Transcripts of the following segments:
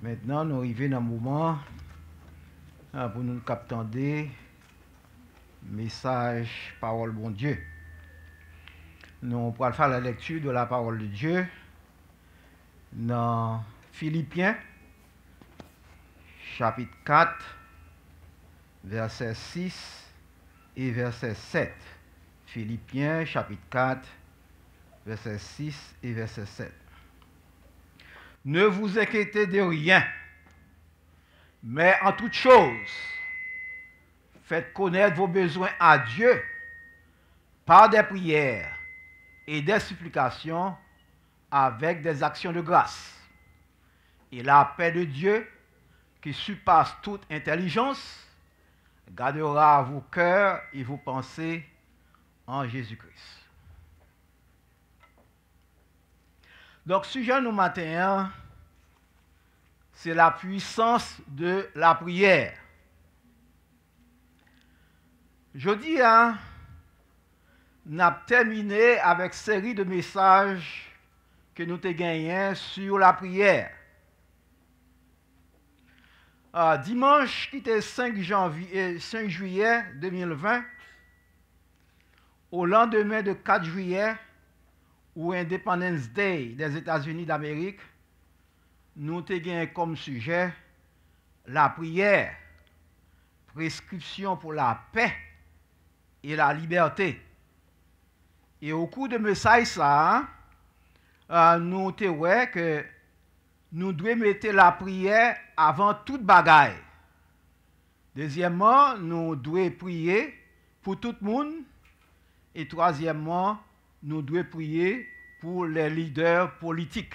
Maintenant, nous arrivons dans un moment pour nous capter message, parole bon Dieu. Nous pourrons faire la lecture de la parole de Dieu dans Philippiens, chapitre 4, verset 6 et verset 7. Philippiens, chapitre 4, verset 6 et verset 7. Ne vous inquiétez de rien, mais en toute chose, faites connaître vos besoins à Dieu par des prières et des supplications avec des actions de grâce. Et la paix de Dieu, qui surpasse toute intelligence, gardera vos cœurs et vos pensées en Jésus-Christ. Donc, sujet nous matin, c'est la puissance de la prière. Jeudi, nous avons terminé avec une série de messages que nous avons gagnés sur la prière. Dimanche, qui était 5 juillet 2020, au lendemain de 4 juillet, ou Independence Day des États-Unis d'Amérique, nous avons gagné comme sujet la prière, prescription pour la paix et la liberté. Et au cours de message ça, nous avons dit que nous devons mettre la prière avant toute bagaille. Deuxièmement, nous devons prier pour tout le monde. Et troisièmement, nous devons prier pour les leaders politiques.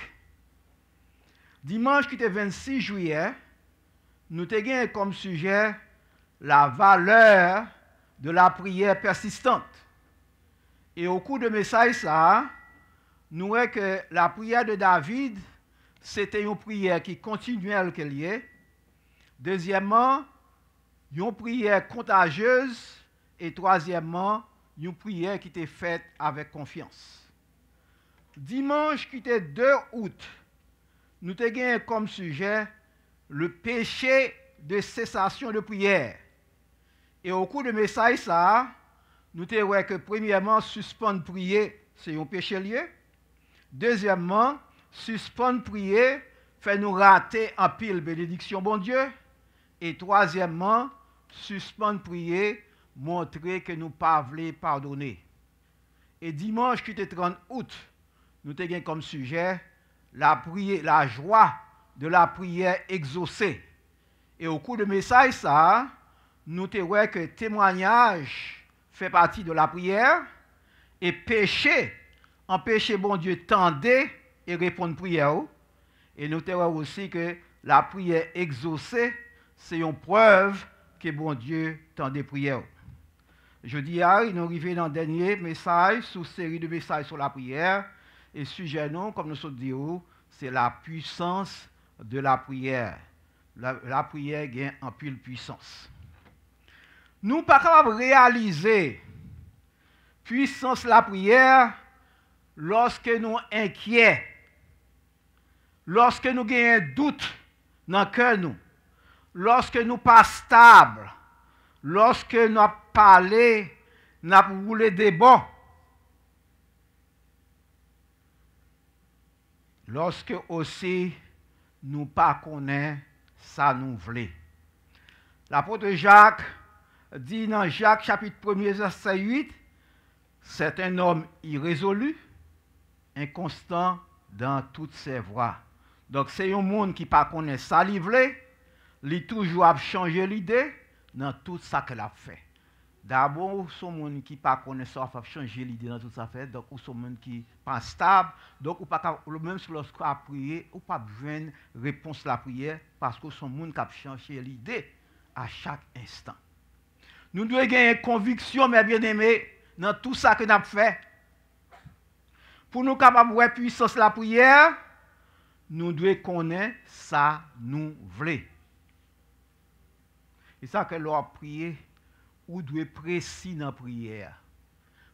Dimanche qui était 26 juillet, nous avons comme sujet la valeur de la prière persistante. Et au cours de message ça, nous voyons que la prière de David, c'était une prière qui continuelle qu'elle est. Deuxièmement, une prière contagieuse. Et troisièmement, une prière qui était faite avec confiance. Dimanche qui était 2 août, nous avons comme sujet le péché de cessation de prière. Et au cours de message ça, nous avons vu que premièrement, suspendre prier, c'est un péché lié. Deuxièmement, suspendre prier fait nous rater en pile bénédiction bon Dieu. Et troisièmement, suspendre prier montrer que nous ne voulons pas pardonner. Et dimanche qui était 30 août, nous avons comme sujet la joie de la prière exaucée. Et au cours de message ça, nous avons vu que témoignage fait partie de la prière et péché, empêcher bon Dieu tendez et répondre prière. Et nous avons vu aussi que la prière exaucée, c'est une preuve que bon Dieu tendez prière. Jeudi, nous arrivons dans le dernier message, sous série de messages sur la prière. Et le sujet, non, comme nous sommes dit, c'est la puissance de la prière. La prière gagne en pile puissance. Nous ne sommes pas capables de réaliser la puissance de la prière lorsque nous sommes inquiets, lorsque nous avons un doute dans le cœur, lorsque nous ne sommes pas stables, lorsque nous avons parlé, nous avons roulé des bons, lorsque aussi nous ne pas connaissons ça nous voulons. L'apôtre Jacques dit dans Jacques chapitre 1er verset 8, c'est un homme irrésolu, inconstant dans toutes ses voies. Donc c'est un monde qui ne connaît pas ça qu'il veut, il toujours a changé l'idée dans tout ça qu'elle a fait. D'abord, c'est un monde qui ne connaît pas ça, a changé l'idée dans tout ça fait. Donc, c'est un monde qui n'est pas stable. Donc, même si lorsqu'on a prié, on n'a pas besoin de réponse à la prière parce que c'est un monde qui a changé l'idée à chaque instant. Nous devons gagner une conviction, mes bien-aimés, dans tout ça que nous avons fait. Pour nous capables de voir la puissance de la prière, nous devons connaître ça nous voulons. Et ça que l'on a prié, ou doit être précis dans la prière.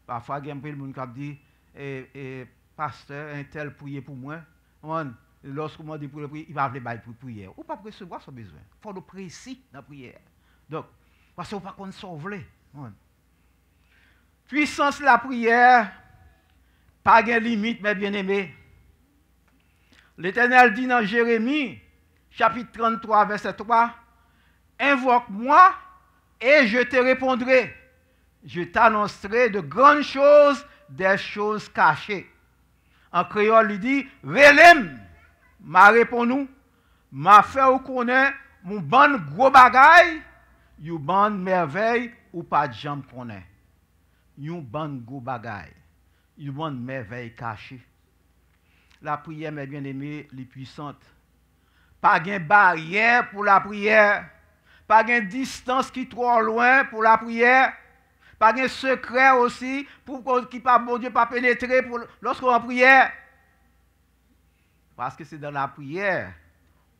Parfois, il y a des gens qui disent, pasteur, un tel prier pour moi. lorsqu'on m'a dit pour le prier, il va appeler pour prière. Ou pas recevoir son besoin. Il faut le précis dans la prière. Donc, parce qu'on ne peut pas sauver. Puissance de la prière, pas de limite, mes bien-aimés. L'Éternel dit dans Jérémie, chapitre 33, verset 3, invoque-moi et je te répondrai. Je t'annoncerai de grandes choses, des choses cachées. En créole, il dit, relève, m'a répondu, m'a fait connaître mon bon gros bagaille, une bonne merveille ou pas de jambe connaît. Une bonne gros bagaille, une bonne merveille cachée. La prière, mes bien-aimés, les puissantes. Pas de barrière pour la prière. Pas de distance qui est trop loin pour la prière. Pas de secret aussi pour qui pas bon Dieu pas pénétrer lorsqu'on en prière. Parce que c'est dans la prière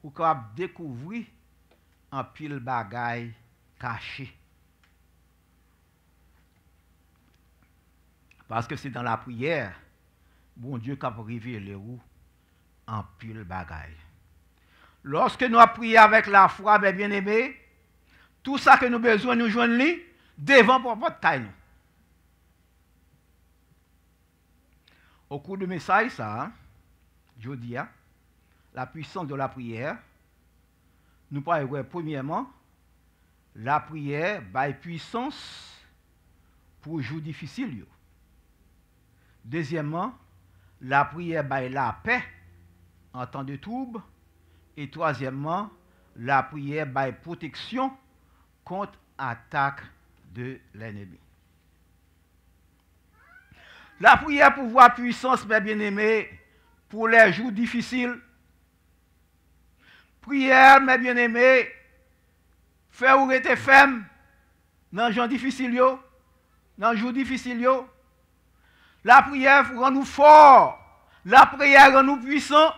qu'on va découvrir un pile bagaille caché. Parce que c'est dans la prière, bon Dieu qui a révélé où en pile bagaille. Lorsque nous avons prié avec la foi, mes bien-aimés, tout ça que nous avons besoin, nous joignons devant pour votre taille. Au cours du message, ça, je dis, la puissance de la prière, nous parlons premièrement, la prière a puissance pour les jours difficiles. Deuxièmement, la prière a la paix en temps de trouble. Et troisièmement, la prière a protection contre l'attaque de l'ennemi. La prière pour voir puissance, mes bien-aimés, pour les jours difficiles. Prière, mes bien-aimés, faire ou rester ferme dans les jours difficiles, dans les jours difficiles. La prière rend nous forts. La prière rend nous puissants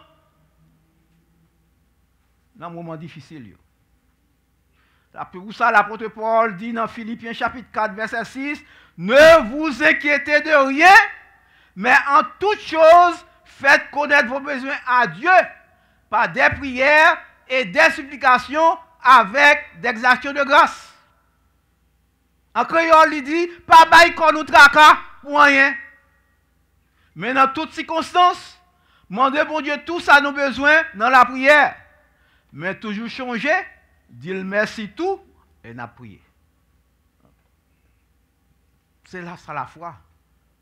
dans les moments difficiles. Pour ça, l'apôtre Paul dit dans Philippiens chapitre 4, verset 6, ne vous inquiétez de rien, mais en toute chose, faites connaître vos besoins à Dieu par des prières et des supplications avec des actions de grâce. En créole, il dit, pas bail qu'on nous tracas pour rien. Mais dans toutes circonstances, demandez bon Dieu tout ça nos besoins dans la prière. Mais toujours changer, dire merci tout et n'a prié. C'est là ça la foi.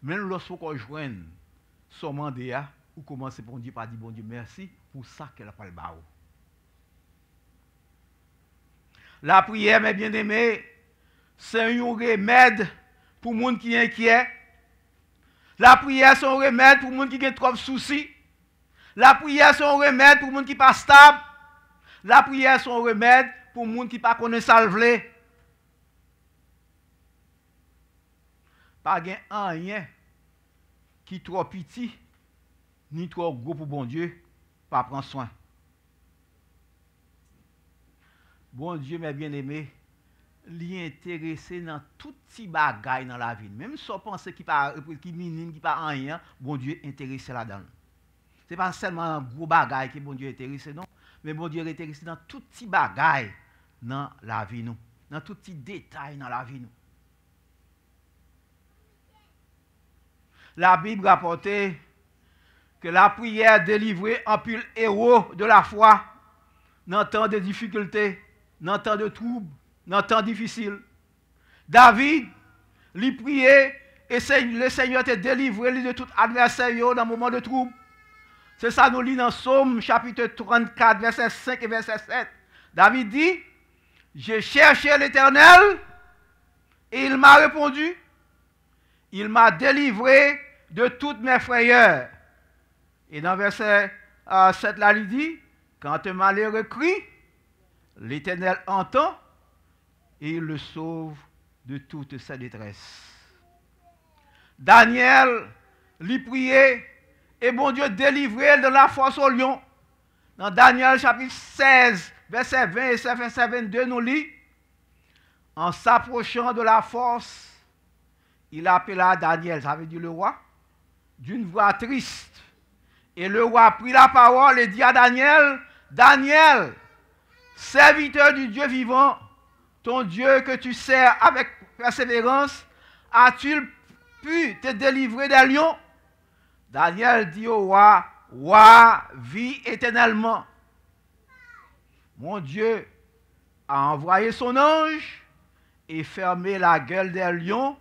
Même lorsqu'on joigne son mandat, ou commencer pour dire par dire bon Dieu merci pour ça qu'elle a pas le barreau. La prière, mes bien-aimés, c'est un remède pour les gens qui sont inquiets. La prière, c'est un remède pour les gens qui ont trop de soucis. La prière, c'est un remède pour les gens qui ne sont pas stables. La prière, c'est un remède pour les gens qui ne pas connaissent salver. Pas rien qui est trop petit, ni trop gros pour bon Dieu, pas prendre soin. Bon Dieu, mes bien-aimés, l'y intéressé dans tout petit bagaille dans la vie. Même si on pense qu'il est minime, qu'il n'est pas rien, bon Dieu est intéressé là-dedans. Ce n'est pas seulement un gros bagaille que bon Dieu est intéressé, non. Mais bon Dieu est intéressé dans tout petit bagaille dans la vie, nous. Dans tout petit détail dans la vie, nous. La Bible rapportait que la prière délivrait un pile héros de la foi dans temps de difficultés, dans temps de troubles, dans temps difficile. David, lui priait et le Seigneur te délivré de tout adversaire dans le moment de trouble. C'est ça nous lit dans Psaume chapitre 34, verset 5 et verset 7. David dit, j'ai cherché l'Éternel et il m'a répondu. Il m'a délivré de toutes mes frayeurs. Et dans verset 7, là, il dit, quand un malheureux crie, l'Éternel entend et il le sauve de toute sa détresse. Daniel lui priait et bon Dieu délivrait de la force au lion. Dans Daniel chapitre 16, verset 20 et verset 22, nous lit, en s'approchant de la force, il appela Daniel, ça veut dire le roi, d'une voix triste. Et le roi prit la parole et dit à Daniel, Daniel, serviteur du Dieu vivant, ton Dieu que tu sers avec persévérance, a-t-il pu te délivrer des lions? Daniel dit au roi, roi, vis éternellement. Mon Dieu a envoyé son ange et fermé la gueule des lions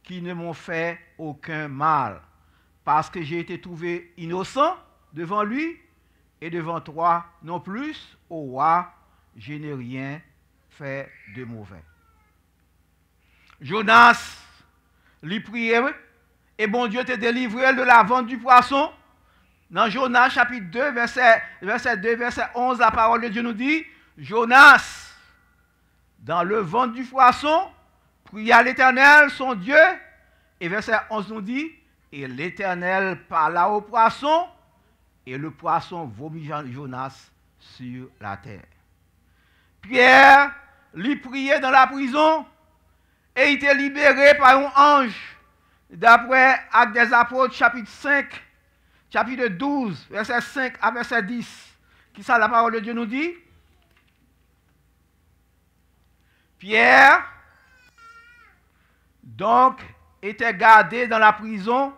qui ne m'ont fait aucun mal, parce que j'ai été trouvé innocent devant lui et devant toi non plus, ô roi, je n'ai rien fait de mauvais. Jonas lui priait, et bon Dieu te délivré de la vente du poisson. Dans Jonas chapitre 2, verset 2, verset 11, la parole de Dieu nous dit, Jonas, dans le ventre du poisson, pria l'Éternel, son Dieu, et verset 11 nous dit, et l'Éternel parla au poisson, et le poisson vomit Jonas sur la terre. Pierre lui priait dans la prison, et il était libéré par un ange. D'après Actes des Apôtres, chapitre 5, chapitre 12, verset 5 à verset 10. Qui ça, la parole de Dieu nous dit? Pierre, donc, était gardé dans la prison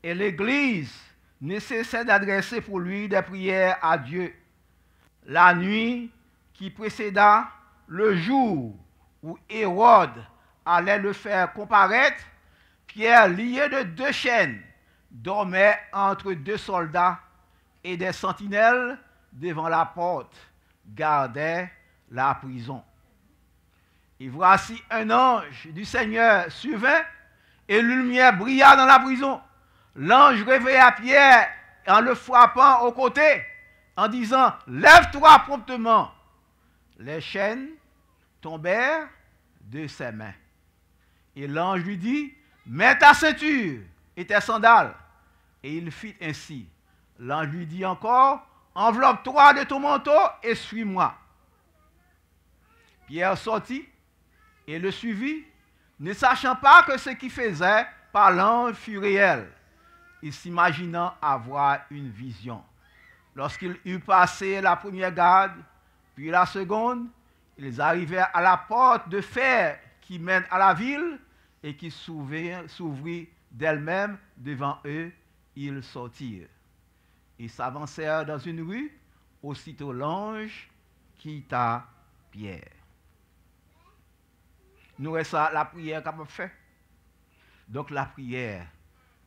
et l'Église ne cessait d'adresser pour lui des prières à Dieu. La nuit qui précéda le jour où Hérode allait le faire comparaître, Pierre, lié de 2 chaînes, dormait entre 2 soldats et des sentinelles devant la porte gardaient la prison. Et voici un ange du Seigneur survint et une lumière brilla dans la prison. L'ange réveilla Pierre en le frappant au côté, en disant, lève-toi promptement. Les chaînes tombèrent de ses mains. Et l'ange lui dit, mets ta ceinture et tes sandales. Et il fit ainsi. L'ange lui dit encore, enveloppe-toi de ton manteau et suis-moi. Pierre sortit et le suivit, ne sachant pas que ce qu'il faisait par l'ange fut réel, et s'imaginant avoir une vision. Lorsqu'il eut passé la première garde, puis la seconde, ils arrivèrent à la porte de fer qui mène à la ville et qui s'ouvrit d'elle-même devant eux. Ils sortirent. Ils s'avancèrent dans une rue, aussitôt l'ange quitta Pierre. Nous restons la prière qu'on a fait. Donc la prière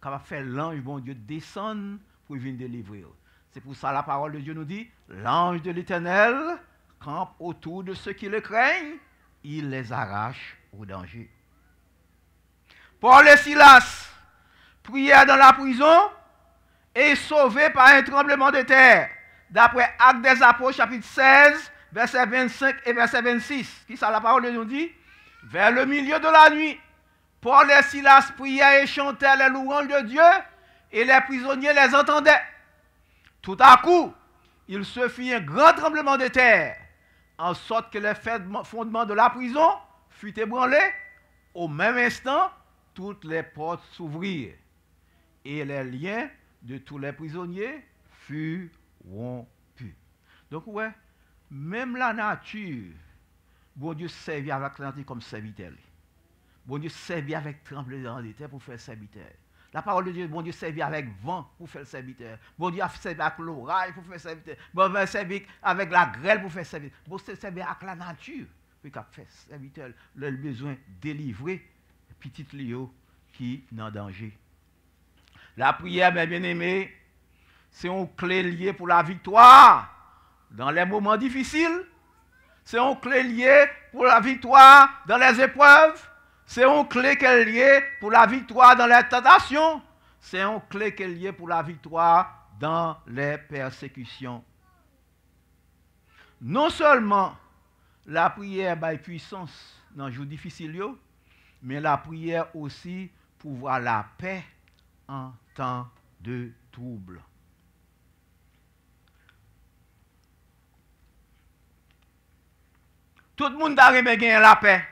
qu'on a fait, l'ange, bon Dieu, descend pour venir délivrer. C'est pour ça la parole de Dieu nous dit, l'ange de l'Éternel campe autour de ceux qui le craignent, il les arrache au danger. Paul et Silas prièrent dans la prison et sauvés par un tremblement de terre. D'après Actes des Apôtres, chapitre 16, verset 25 et verset 26. Qui ça, la parole de Dieu nous dit? Vers le milieu de la nuit, Paul et Silas priaient et chantaient les louanges de Dieu et les prisonniers les entendaient. Tout à coup, il se fit un grand tremblement de terre, en sorte que les fondements de la prison furent ébranlés. Au même instant, toutes les portes s'ouvrirent et les liens de tous les prisonniers furent rompus. Donc, ouais, même la nature, bon Dieu servit avec la nature comme serviteur. Bon Dieu servit avec tremblement de terre pour faire serviteur. La parole de Dieu, bon Dieu servit avec vent pour faire serviteur. Bon Dieu a servi avec l'orage pour faire serviteur. Bon Dieu a servi avec la grêle pour faire serviteur. Bon Dieu servi avec la nature pour faire serviteur. Le besoin délivrer petit Léo qui est en danger. La prière, mes bien-aimés, c'est une clé liée pour la victoire dans les moments difficiles. C'est une clé liée pour la victoire dans les épreuves. C'est une clé qui est liée pour la victoire dans les tentations. C'est une clé qui est liée pour la victoire dans les persécutions. Non seulement la prière a puissance dans les jours difficiles, mais la prière aussi pour voir la paix en temps de trouble. Tout le monde a gagné la paix.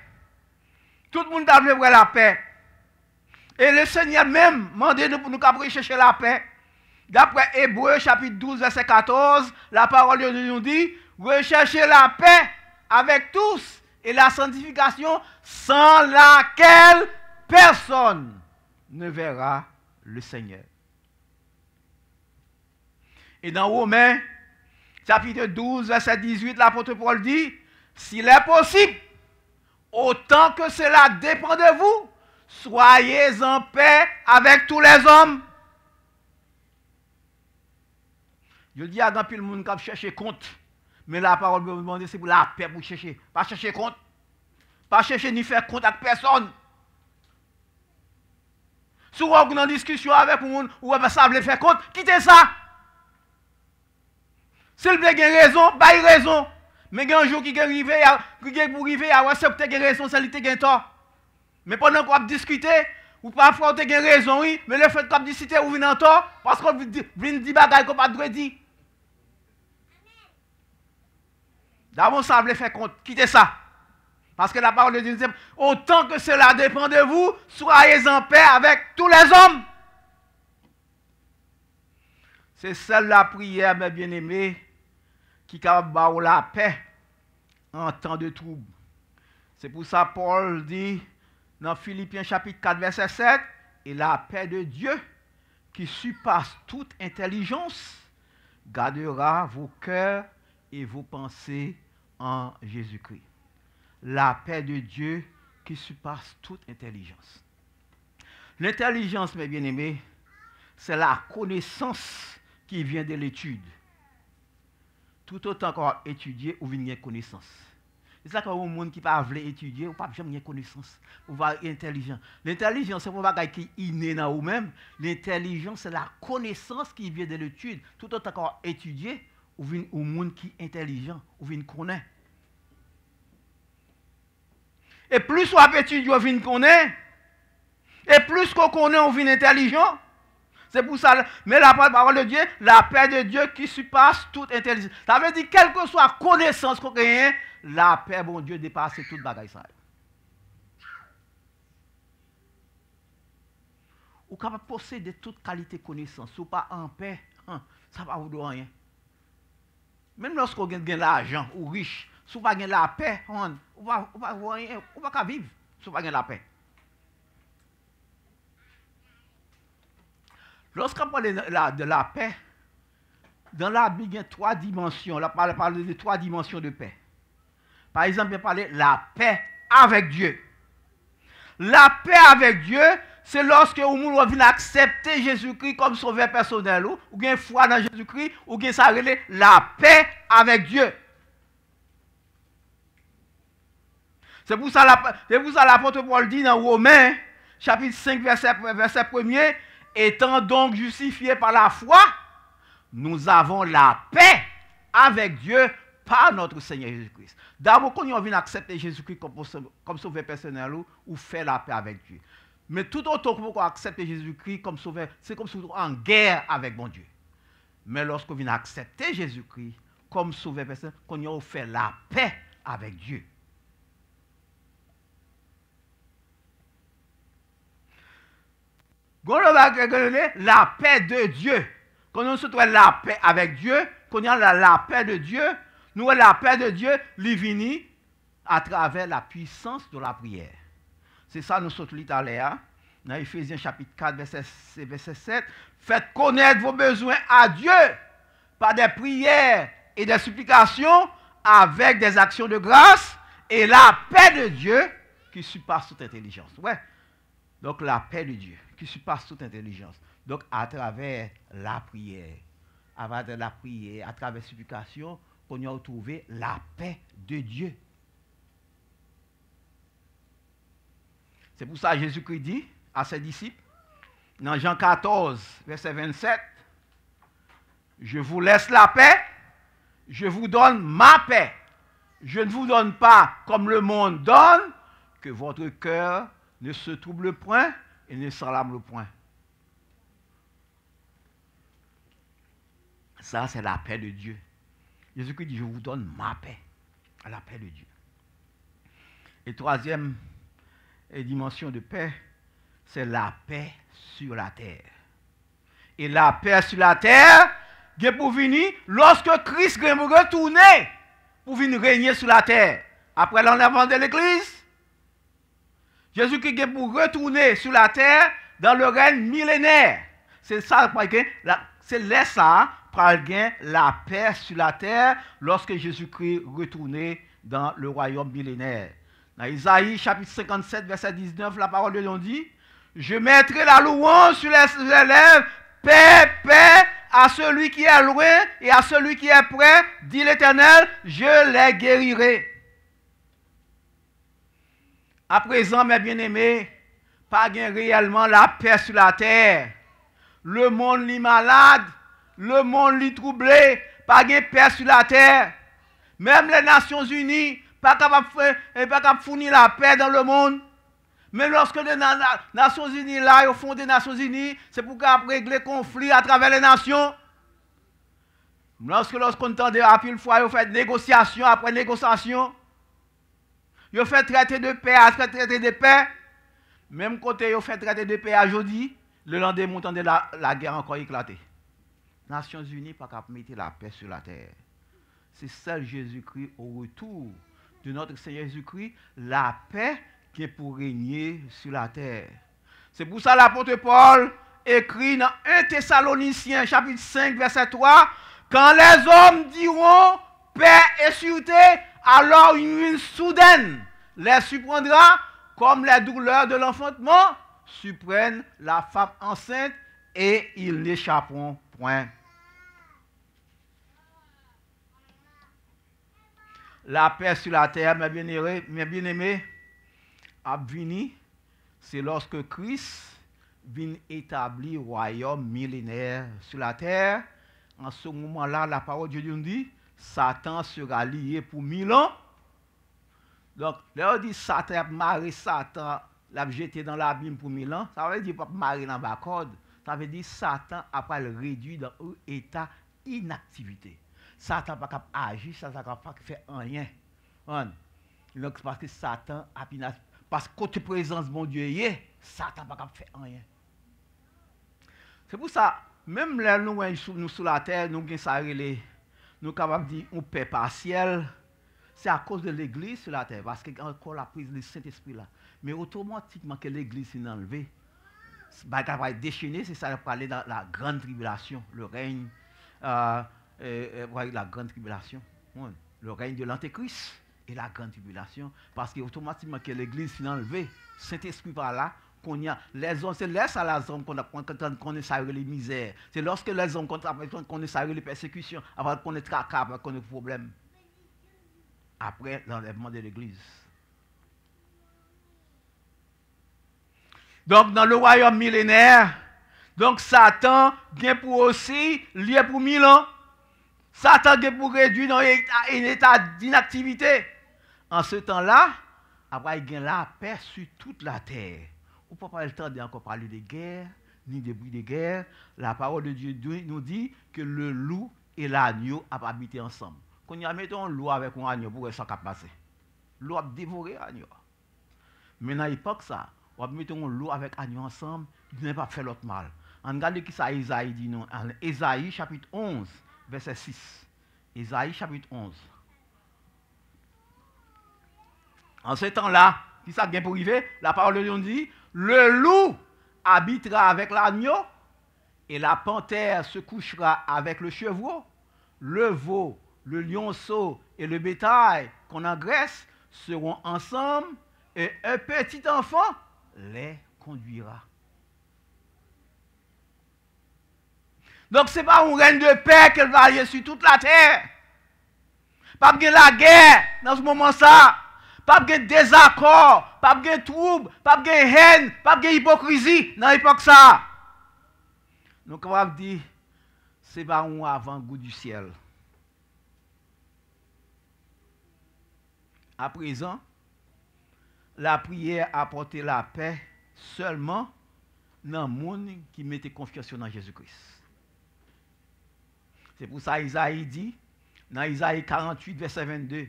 Tout le monde a voulu la paix. Et le Seigneur même demandé nous pour nous chercher la paix. D'après Hébreux chapitre 12, verset 14, la parole de Dieu nous dit, recherchez la paix avec tous et la sanctification sans laquelle personne ne verra le Seigneur. Et dans Romains chapitre 12, verset 18, l'apôtre Paul dit, s'il est possible, autant que cela dépend de vous, soyez en paix avec tous les hommes. Je dis à grand pile monde qui cherche compte, mais la parole me demande c'est pour la paix pour chercher, pas chercher compte, pas chercher ni faire compte avec personne. Si vous avez une discussion avec un ou vous savez faire compte, quittez ça. S'il veut avoir raison, bah il raison. Mais il y a un jour qui arrive, pour arriver à ouais, c'est que tu as raison, c'est que tu as tort. Mais pendant qu'on discute, ou parfois tu as raison, oui, mais le fait qu'on discute, ou vient en tort, parce qu'on vient dire des bagages qu'on ne pas dire. D'abord, ça veut faire compte, quittez ça. Parce que la parole de Dieu dit, autant que cela dépend de vous, soyez en paix avec tous les hommes. C'est celle la prière, mes bien-aimés, qui capable de la paix en temps de trouble. C'est pour ça que Paul dit dans Philippiens chapitre 4, verset 7, et la paix de Dieu, qui surpasse toute intelligence, gardera vos cœurs et vos pensées en Jésus-Christ. La paix de Dieu qui surpasse toute intelligence. L'intelligence, mes bien-aimés, c'est la connaissance qui vient de l'étude. Tout autant qu'on a étudié, ou vient connaissance. C'est ça quand un monde qui ne veut pas étudier, ou pas jamais connaissance, ou va être intelligent. L'intelligence, c'est pour pas qui est inné dans vous-même. L'intelligence, c'est la connaissance qui vient de l'étude. Tout autant qu'on a étudié, ou vient un monde qui est intelligent, ou vient connaître. Et plus on a étudié, on vient connaître. Et plus qu'on connaît, on vient intelligent. C'est pour ça, mais la parole de Dieu, la paix de Dieu qui surpasse toute intelligence. Ça veut dire, quelle que soit la connaissance qu'on a, la paix, bon Dieu, dépasse toute bagaille. Ou capable de posséder toute qualité de connaissance, ou pas en paix, ça ne va vous donner rien. Même lorsqu'on gagne de l'argent ou riche, si vous n'avez pas la paix, on ne va pas vivre si vous n'avez pas la paix. Lorsqu'on parle de la paix, dans la Bible, il y a 3 dimensions. On parle de 3 dimensions de paix. Par exemple, il parle de la paix avec Dieu. La paix avec Dieu, c'est lorsque vous vient accepter Jésus-Christ comme sauveur personnel, ou bien foi dans Jésus-Christ, ou bien ça relève la paix avec Dieu. C'est pour ça l'apôtre Paul dit dans Romains, chapitre 5, verset 1er, étant donc justifiés par la foi, nous avons la paix avec Dieu par notre Seigneur Jésus-Christ. D'abord, quand on vient accepter Jésus-Christ comme sauveur personnel ou faire la paix avec Dieu. Mais tout autant qu'on accepte Jésus-Christ comme sauveur, c'est comme si on est en guerre avec mon Dieu. Mais lorsqu'on vient accepter Jésus-Christ comme sauveur personnel, qu'on a fait la paix avec Dieu. La paix de Dieu. Quand on se trouve la paix avec Dieu, quand on a la paix de Dieu, nous la paix de Dieu, lui à travers la puissance de la prière. C'est ça nous sommes lu à l'air. Dans Ephésiens chapitre 4, verset 7. Faites connaître vos besoins à Dieu par des prières et des supplications avec des actions de grâce et la paix de Dieu qui surpasse toute intelligence. Ouais. Donc la paix de Dieu qui surpasse toute intelligence. Donc à travers la prière, à travers la supplication, on a retrouvé la paix de Dieu. C'est pour ça que Jésus-Christ dit à ses disciples, dans Jean 14, verset 27, je vous laisse la paix, je vous donne ma paix. Je ne vous donne pas comme le monde donne, que votre cœur ne se trouble point et ne s'alarme point. Ça, c'est la paix de Dieu. Jésus-Christ dit, je vous donne ma paix, la paix de Dieu. Et troisième dimension de paix, c'est la paix sur la terre. Et la paix sur la terre, pour venir lorsque Christ va retourner pour venir régner sur la terre. Après l'enlèvement de l'Église, Jésus-Christ est pour retourner sur la terre dans le règne millénaire. C'est ça, c'est là ça, pour la paix sur la terre lorsque Jésus-Christ retourne dans le royaume millénaire. Dans Isaïe chapitre 57, verset 19, la parole de Dieu dit, je mettrai la louange sur les lèvres, paix, paix à celui qui est loin et à celui qui est près, dit l'Éternel, je les guérirai. À présent, mes bien-aimés, pas réellement la paix sur la terre. Le monde est malade, le monde est troublé, pas de paix sur la terre. Même les Nations Unies, pas capable de fournir la paix dans le monde. Mais lorsque les Nations Unies, là, au fond des Nations Unies, c'est pour régler les conflits à travers les nations. Lorsqu'on entend à pile fois, on fait négociation après négociation. Ils fait traité de paix après traité de paix. Même côté, ils fait traité de paix aujourd'hui, le lendemain, on entend la guerre encore éclater. Nations Unies, pas capable de mettre la paix sur la terre. C'est seul Jésus-Christ au retour de notre Seigneur Jésus-Christ, la paix qui est pour régner sur la terre. C'est pour ça l'apôtre Paul écrit dans 1 Thessaloniciens chapitre 5 verset 3, quand les hommes diront paix et sûreté, alors une ruine soudaine les surprendra comme les douleurs de l'enfantement surprennent la femme enceinte et ils n'échapperont point. La paix sur la terre, mes bien-aimés, a venu, c'est lorsque Christ vient établir le royaume millénaire sur la terre. En ce moment-là, la parole de Dieu nous dit, Satan sera lié pour 1000 ans. Donc, là on dit Satan, marrer Satan, l'a jeté dans l'abîme pour 1000 ans, ça veut dire pas marrer dans la corde. Ça veut dire Satan après le réduit dans un état inactivité. Satan n'a pas agir, Satan n'a pas fait rien. Donc, parce que Satan a parce que côté présence de mon Dieu, Satan n'a pas fait rien. C'est pour ça, même là, nous sur la terre, nous sommes capables de dire une paix partielle. C'est à cause de l'église sur la terre, parce qu'il y a encore la prise du Saint-Esprit là. Mais automatiquement que l'église est enlevée, va être déchaîné, c'est ça qu'on parler dans la grande tribulation, le règne. La grande tribulation, le règne de l'Antéchrist et la grande tribulation, parce qu'automatiquement que l'église s'est enlevée, Saint-Esprit par là, qu'on y a les hommes, c'est là ça les hommes qu'on connaît ça les misères, c'est lorsque les hommes connaissent ça les persécutions, avant qu'on ait tracas, avant qu'on ait problème, après l'enlèvement de l'église. Donc dans le royaume millénaire, donc Satan vient pour aussi lié pour 1000 ans. Satan est pour réduire dans un état d'inactivité. En ce temps-là, après il y a la paix sur toute la terre. On ne peut pas le temps d'encore parler de guerre, ni de bruit de guerre. La parole de Dieu nous dit que le loup et l'agneau ont habité ensemble. Quand on met un loup avec un agneau, pour ça passer. Loup a dévoré l'agneau. Mais dans l'époque, ça, on met un loup avec l'agneau ensemble, il n'a pas fait l'autre mal. On regarde qui ça Isaïe dit non. Isaïe chapitre 11. Verset 6. Isaïe chapitre 11. En ce temps-là, qui ça vient pour arriver? La parole de Dieu dit, le loup habitera avec l'agneau et la panthère se couchera avec le chevreau. Le veau, le lionceau et le bétail qu'on engraisse seront ensemble et un petit enfant les conduira. Donc, ce n'est pas un règne de paix qu'elle va aller sur toute la terre. Pas de la guerre dans ce moment-là. Pas de désaccord, pas de trouble, pas de haine, pas de hypocrisie dans l'époque ça. Donc, on va dire, c'est pas un avant-goût du ciel. À présent, la prière a apporté la paix seulement dans le monde qui mettait confiance dans Jésus-Christ. C'est pour ça Isaïe dit, dans Isaïe 48, verset 22,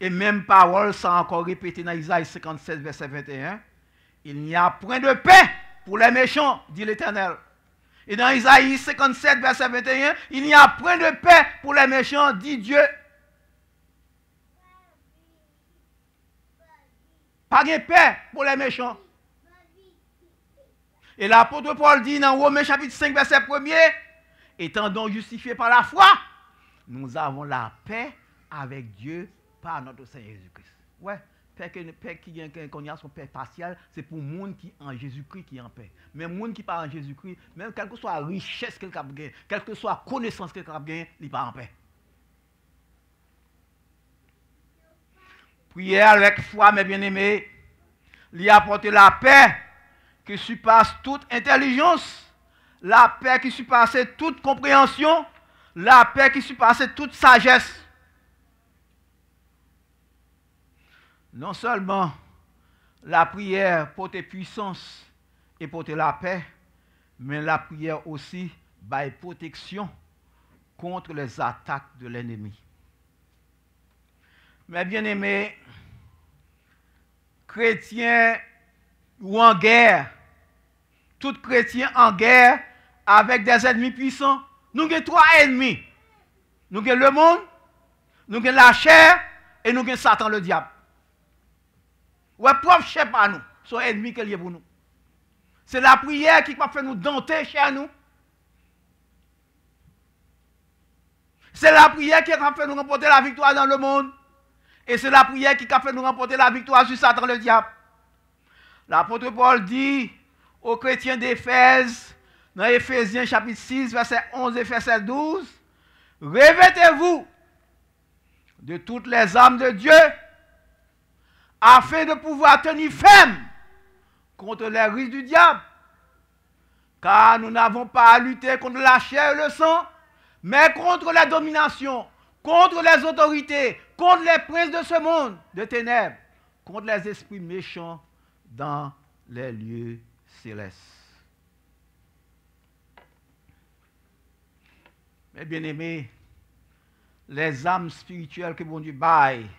et même parole, ça encore répété dans Isaïe 57, verset 21, il n'y a point de paix pour les méchants, dit l'Éternel. Et dans Isaïe 57, verset 21, il n'y a point de paix pour les méchants, dit Dieu. Pas de paix pour les méchants. Et l'apôtre Paul dit dans Romains chapitre 5, verset 1er, étant donc justifiés par la foi, nous avons la paix avec Dieu par notre Seigneur Jésus-Christ. Ouais, paix qui a son paix partielle, c'est pour le monde qui est en Jésus-Christ qui est en paix. Mais le monde qui n'est pas en Jésus-Christ, même quelle que soit la richesse qu'il a gagnée, quelle que soit la connaissance qu'il a gagnée, il n'est pas en paix. Prière avec foi, mes bien-aimés, lui apporter la paix qui surpasse toute intelligence, la paix qui surpasse toute compréhension, la paix qui surpasse toute sagesse. Non seulement la prière porte puissance et porte la paix, mais la prière aussi baille protection contre les attaques de l'ennemi. Mes bien-aimés, chrétiens ou en guerre, tout chrétien en guerre avec des ennemis puissants, nous avons 3 ennemis. Nous avons le monde, nous avons la chair et nous avons Satan le diable. Ouais, pauvre chef à nous, son ennemi qui est pour nous. C'est la prière qui va faire nous dompter chez nous. C'est la prière qui va faire nous remporter la victoire dans le monde. Et c'est la prière qui va faire nous remporter la victoire sur Satan le diable. L'apôtre Paul dit aux chrétiens d'Éphèse, dans Éphésiens chapitre 6, verset 11 et verset 12, revêtez-vous de toutes les armes de Dieu, afin de pouvoir tenir ferme contre les ruses du diable. Car nous n'avons pas à lutter contre la chair et le sang, mais contre la domination, contre les autorités, contre les princes de ce monde de ténèbres, contre les esprits méchants dans les lieux célestes. Mes bien-aimés, les âmes spirituelles que bon Dieu baille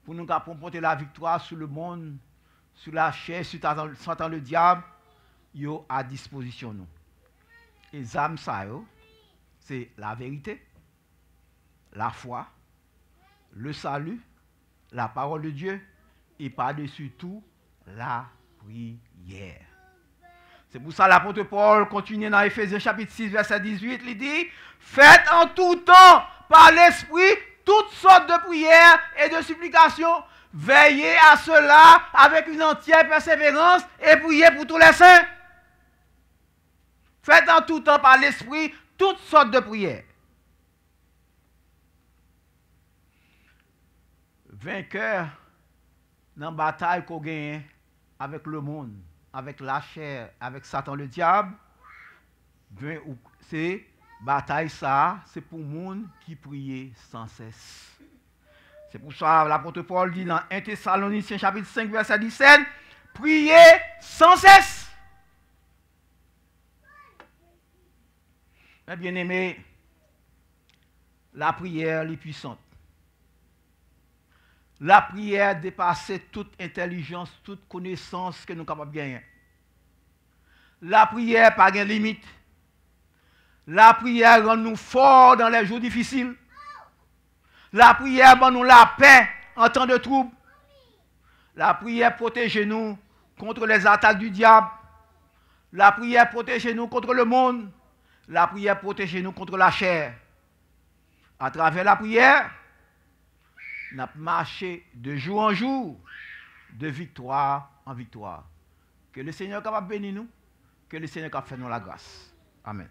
pour nous apporter la victoire sur le monde, sur la chair, sur Satan le diable, yo à disposition nous. Les âmes ça c'est la vérité, la foi, le salut, la parole de Dieu et par-dessus tout la prière. C'est pour ça l'apôtre Paul continue dans Éphésiens chapitre 6 verset 18, il dit faites en tout temps par l'esprit toutes sortes de prières et de supplications. Veillez à cela avec une entière persévérance et priez pour tous les saints. Faites en tout temps par l'esprit toutes sortes de prières. Vainqueur dans la bataille qu'on gagne avec le monde, avec la chair, avec Satan le diable, c'est bataille ça, c'est pour le monde qui prie sans cesse. C'est pour ça que l'apôtre Paul dit dans 1 Thessaloniciens chapitre 5 verset 17, priez sans cesse. Mes bien-aimés, la prière est puissante. La prière dépasse toute intelligence, toute connaissance que nous sommes capables de gagner. La prière n'a pas de limite. La prière rend nous forts dans les jours difficiles. La prière donne nous la paix en temps de trouble. La prière protège nous contre les attaques du diable. La prière protège nous contre le monde. La prière protège nous contre la chair. À travers la prière, nous avons marché de jour en jour, de victoire en victoire. Que le Seigneur soit capable de bénir nous, que le Seigneur soit capable de faire nous la grâce. Amen.